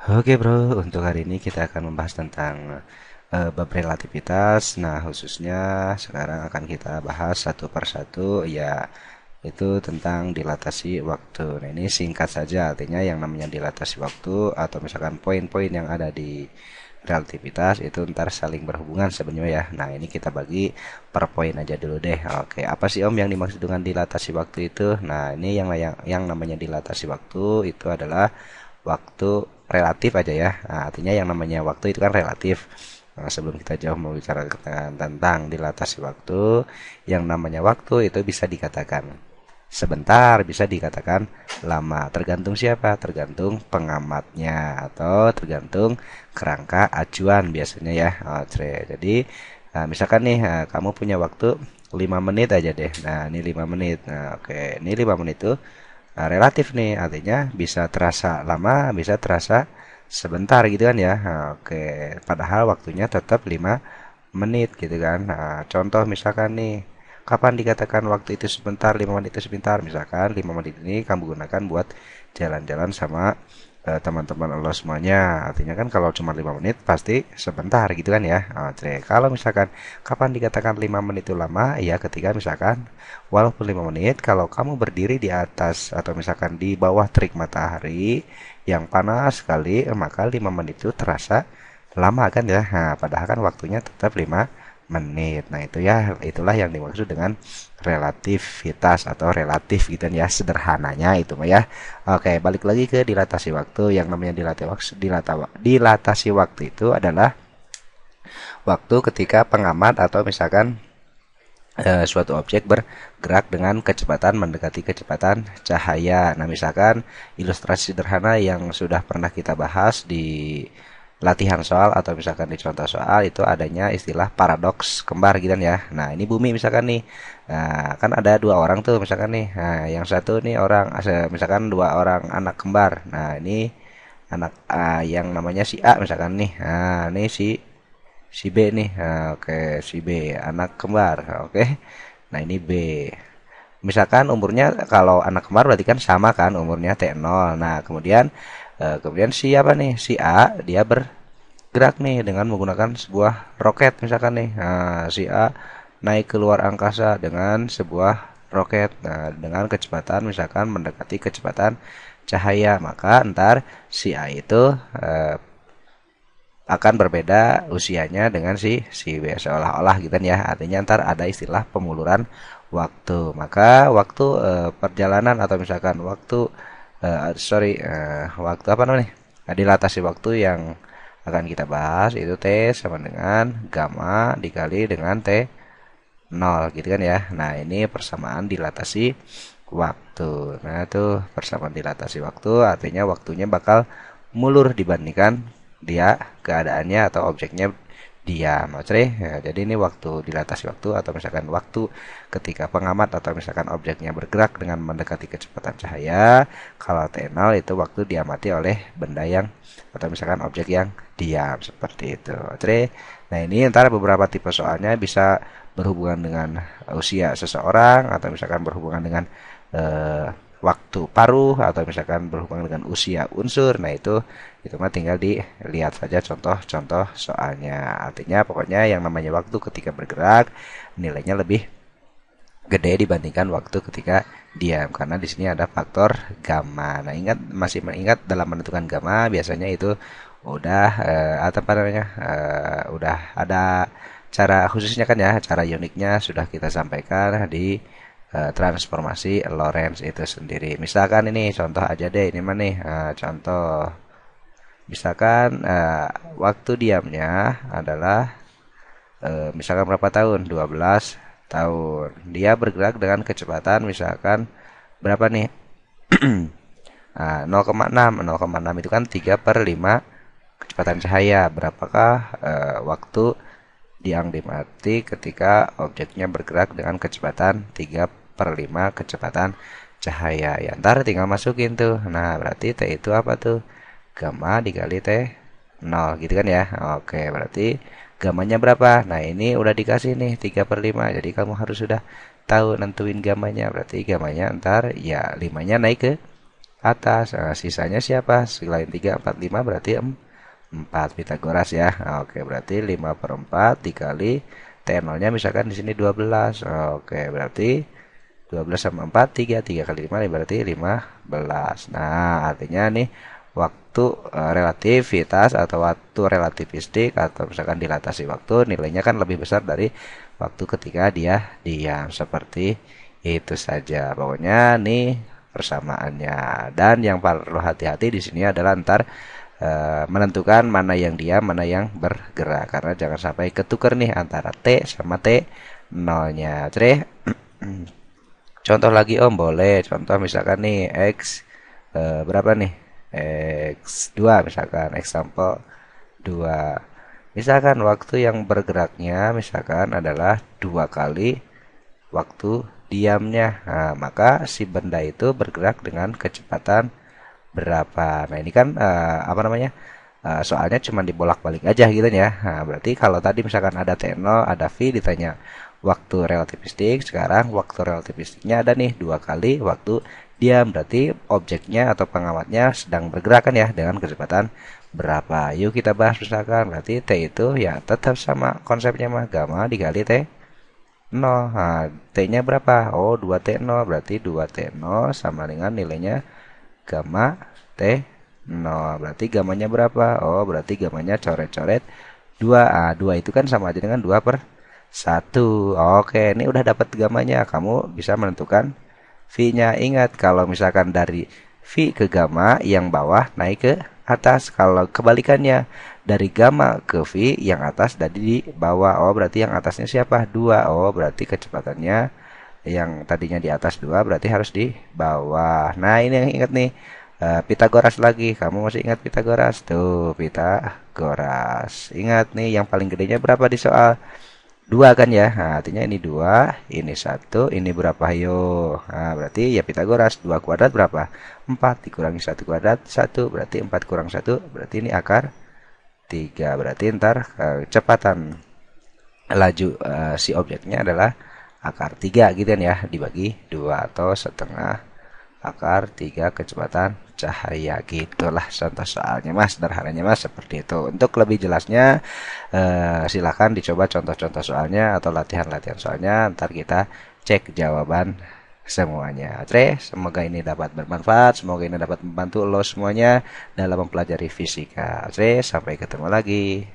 Oke bro, untuk hari ini kita akan membahas tentang bab relativitas. Nah, khususnya sekarang akan kita bahas satu persatu, ya itu tentang dilatasi waktu. Nah, ini singkat saja, artinya yang namanya dilatasi waktu atau misalkan poin-poin yang ada di relativitas itu ntar saling berhubungan sebenarnya ya. Nah, ini kita bagi per poin aja dulu deh. Oke, apa sih Om yang dimaksud dengan dilatasi waktu itu? Nah, ini yang namanya dilatasi waktu itu adalah waktu relatif aja ya. Nah, artinya yang namanya waktu itu kan relatif. Nah, sebelum kita jauh membicarakan tentang dilatasi waktu, yang namanya waktu itu bisa dikatakan sebentar, bisa dikatakan lama. Tergantung siapa? Tergantung pengamatnya atau tergantung kerangka acuan biasanya ya. Jadi misalkan nih kamu punya waktu 5 menit aja deh. Nah, ini 5 menit. Nah, oke, ini 5 menit itu relatif nih, artinya bisa terasa lama, bisa terasa sebentar gitu kan ya. Nah, oke, padahal waktunya tetap 5 menit gitu kan. Nah, contoh misalkan nih, kapan dikatakan waktu itu sebentar, 5 menit itu sebentar? Misalkan 5 menit ini kamu gunakan buat jalan-jalan sama teman-teman Allah semuanya. Artinya kan kalau cuma 5 menit pasti sebentar gitu kan ya. Oke, kalau misalkan kapan dikatakan 5 menit itu lama? Ya ketika misalkan walaupun 5 menit kalau kamu berdiri di atas atau misalkan di bawah terik matahari yang panas sekali, maka 5 menit itu terasa lama kan ya. Nah, padahal kan waktunya tetap 5 menit. Nah, itu ya, itulah yang dimaksud dengan relativitas atau relatif gitu ya, sederhananya itu mah ya. Oke, balik lagi ke dilatasi waktu. Yang namanya dilatasi waktu itu adalah waktu ketika pengamat atau misalkan suatu objek bergerak dengan kecepatan mendekati kecepatan cahaya. Nah, misalkan ilustrasi sederhana yang sudah pernah kita bahas di latihan soal atau misalkan di contoh soal itu adanya istilah paradoks kembar gitu kan ya. Nah, ini bumi misalkan nih. Nah, kan ada dua orang tuh misalkan nih. Nah, yang satu nih orang misalkan dua orang anak kembar. Nah, ini anak yang namanya si A misalkan nih. Nah, ini si B nih. Nah, oke, si B anak kembar. Oke. Nah, ini B. Misalkan umurnya kalau anak kembar berarti kan sama kan umurnya T0. Nah, kemudian si apa nih? Si A dia bergerak nih dengan menggunakan sebuah roket misalkan nih. Nah, si A naik keluar angkasa dengan sebuah roket. Nah, dengan kecepatan misalkan mendekati kecepatan cahaya, maka ntar si A itu akan berbeda usianya dengan si B seolah-olah gitu kan ya. Artinya ntar ada istilah pemuluran waktu. Maka waktu perjalanan atau misalkan waktu apa namanya? Dilatasi waktu yang akan kita bahas itu T sama dengan gamma dikali dengan T 0 gitu kan ya. Nah, ini persamaan dilatasi waktu. Nah, itu persamaan dilatasi waktu artinya waktunya bakal mulur dibandingkan dia keadaannya atau objeknya diam. Ya, jadi ini waktu dilatasi waktu atau misalkan waktu ketika pengamat atau misalkan objeknya bergerak dengan mendekati kecepatan cahaya. Kalau T0 itu waktu diamati oleh benda yang atau misalkan objek yang diam seperti itu. Nah, ini antara beberapa tipe soalnya bisa berhubungan dengan usia seseorang atau misalkan berhubungan dengan eh, waktu paruh atau misalkan berhubungan dengan usia unsur. Nah, itu mah tinggal dilihat saja contoh-contoh soalnya. Artinya pokoknya yang namanya waktu ketika bergerak nilainya lebih gede dibandingkan waktu ketika diam karena di sini ada faktor gamma. Nah, masih mengingat dalam menentukan gamma biasanya itu udah apa namanya udah ada cara khususnya kan ya, cara uniknya sudah kita sampaikan di transformasi Lorentz itu sendiri. Misalkan ini contoh aja deh, ini mana nih contoh. Misalkan waktu diamnya adalah misalkan berapa tahun? 12 tahun. Dia bergerak dengan kecepatan misalkan berapa nih? 0,6. 0,6 itu kan 3 per 5 kecepatan cahaya. Berapakah waktu yang dimati ketika objeknya bergerak dengan kecepatan 3 per 5 kecepatan cahaya? Ya, ntar tinggal masukin tuh. Nah, berarti T itu apa tuh? Gamma dikali T 0 gitu kan ya. Oke, berarti gamanya berapa? Nah, ini udah dikasih nih 3 per 5. Jadi kamu harus sudah tahu nentuin gamanya. Berarti gamanya ntar ya 5-nya naik ke atas. Nah, sisanya siapa? Selain 3, 4, 5 berarti 4 Pitagoras ya. Oke, berarti 5 per 4 dikali T0-nya misalkan di sini 12. Oke, berarti 12 sama 4, 3. 3 kali 5 berarti 15. Nah, artinya nih waktu relativitas atau waktu relativistik atau misalkan dilatasi waktu nilainya kan lebih besar dari waktu ketika dia diam. Seperti itu saja. Pokoknya nih persamaannya. Dan yang perlu hati-hati di sini adalah ntar menentukan mana yang diam, mana yang bergerak. Karena jangan sampai ketukar nih antara T sama T nolnya. Cre. Contoh lagi Om, boleh. Contoh misalkan nih X berapa nih? X2 misalkan, example 2. Misalkan waktu yang bergeraknya misalkan adalah 2 kali waktu diamnya. Nah, maka si benda itu bergerak dengan kecepatan berapa. Nah, ini kan apa namanya? Soalnya cuma dibolak-balik aja gitu ya. Nah, berarti kalau tadi misalkan ada T0, ada V ditanya waktu relativistik, sekarang waktu relativistiknya ada nih 2 kali waktu diam. Berarti objeknya atau pengamatnya sedang bergerak kan ya dengan kecepatan berapa. Yuk kita bahas misalkan berarti T itu ya tetap sama konsepnya mah gamma dikali T 0. Nah, T-nya berapa? Oh, 2T0. Berarti 2T0 sama dengan nilainya gamma T0. Berarti gamanya berapa? Oh, berarti gamanya coret-coret 2. Ah, 2 itu kan sama aja dengan 2 per 1. Oke, ini udah dapat gamanya. Kamu bisa menentukan V-nya. Ingat, kalau misalkan dari V ke gamma, yang bawah naik ke atas. Kalau kebalikannya, dari gamma ke V, yang atas dari di bawah. Oh, berarti yang atasnya siapa? 2. Oh, berarti kecepatannya yang tadinya di atas 2 berarti harus di bawah. Nah, ini yang ingat nih. Pitagoras lagi. Kamu masih ingat Pitagoras? Tuh, Pitagoras. Ingat nih, yang paling gedenya berapa di soal? 2 kan ya. Nah, artinya ini 2, ini 1, ini berapa? Yo. Nah, berarti ya Pitagoras 2 kuadrat berapa? 4 dikurangi 1 kuadrat 1, berarti 4 kurang 1, berarti ini akar 3. Berarti ntar kecepatan laju si objeknya adalah akar 3 gitu kan ya, dibagi 2 atau setengah akar 3 kecepatan cahaya. Gitulah contoh soalnya mas, sederhananya mas seperti itu. Untuk lebih jelasnya silahkan dicoba contoh-contoh soalnya atau latihan-latihan soalnya, ntar kita cek jawaban semuanya. Oke, semoga ini dapat bermanfaat, semoga ini dapat membantu lo semuanya dalam mempelajari fisika. Oke, sampai ketemu lagi.